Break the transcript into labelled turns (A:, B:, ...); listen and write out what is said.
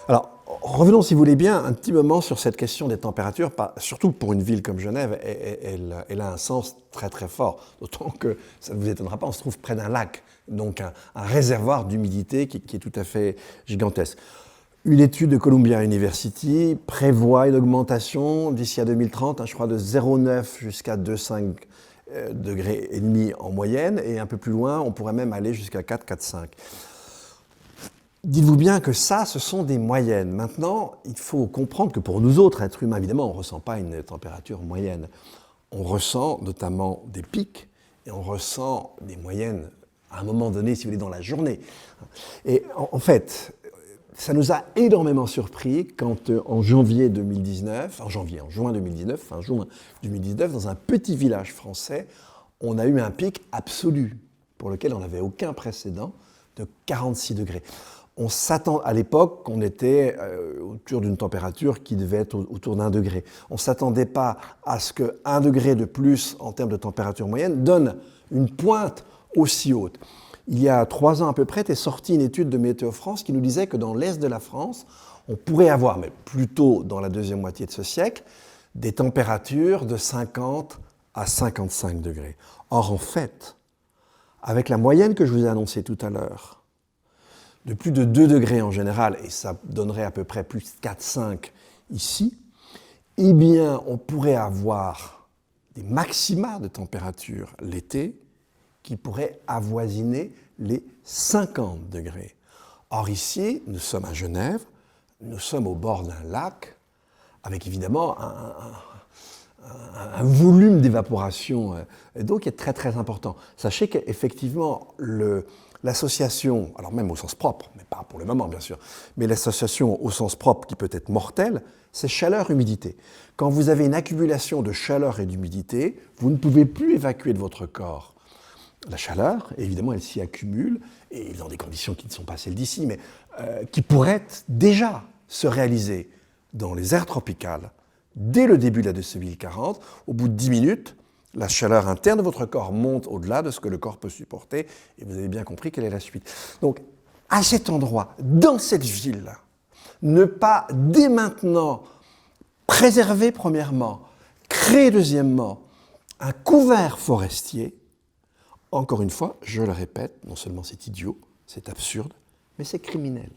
A: Alors, revenons, si vous voulez bien, un petit moment sur cette question des températures, surtout pour une ville comme Genève, elle a un sens très très fort, d'autant que, ça ne vous étonnera pas, on se trouve près d'un lac, donc un réservoir d'humidité qui est tout à fait gigantesque. Une étude de Columbia University prévoit une augmentation d'ici à 2030, je crois, de 0,9 jusqu'à 2,5 degrés et demi en moyenne, et un peu plus loin, on pourrait même aller jusqu'à 4, 4,5. Dites-vous bien que ça, ce sont des moyennes. Maintenant, il faut comprendre que pour nous autres êtres humains, évidemment, on ne ressent pas une température moyenne. On ressent notamment des pics et on ressent des moyennes à un moment donné, si vous voulez, dans la journée. Et en fait, ça nous a énormément surpris quand en juin 2019, dans un petit village français, on a eu un pic absolu pour lequel on n'avait aucun précédent de 46 degrés. On s'attend, à l'époque, on était autour d'une température qui devait être autour d'1 degré. On ne s'attendait pas à ce que 1 degré de plus en termes de température moyenne donne une pointe aussi haute. Il y a 3 ans à peu près, est sortie une étude de Météo France qui nous disait que dans l'est de la France, on pourrait avoir, mais plutôt dans la deuxième moitié de ce siècle, des températures de 50 à 55 degrés. Or, en fait, avec la moyenne que je vous ai annoncée tout à l'heure, de plus de 2 degrés en général, et ça donnerait à peu près plus 4-5 ici, eh bien, on pourrait avoir des maxima de température l'été qui pourraient avoisiner les 50 degrés. Or ici, nous sommes à Genève, nous sommes au bord d'un lac, avec évidemment un volume d'évaporation d'eau qui est très très important. Sachez qu'effectivement, l'association, alors même au sens propre, mais pas pour le moment bien sûr, mais l'association au sens propre qui peut être mortelle, c'est chaleur-humidité. Quand vous avez une accumulation de chaleur et d'humidité, vous ne pouvez plus évacuer de votre corps la chaleur, et évidemment elle s'y accumule, et dans des conditions qui ne sont pas celles d'ici, mais qui pourraient déjà se réaliser dans les aires tropicales dès le début de la décennie 40. Au bout de 10 minutes, la chaleur interne de votre corps monte au-delà de ce que le corps peut supporter, et vous avez bien compris quelle est la suite. Donc, à cet endroit, dans cette ville, ne pas dès maintenant préserver premièrement, créer deuxièmement un couvert forestier, encore une fois, je le répète, non seulement c'est idiot, c'est absurde, mais c'est criminel.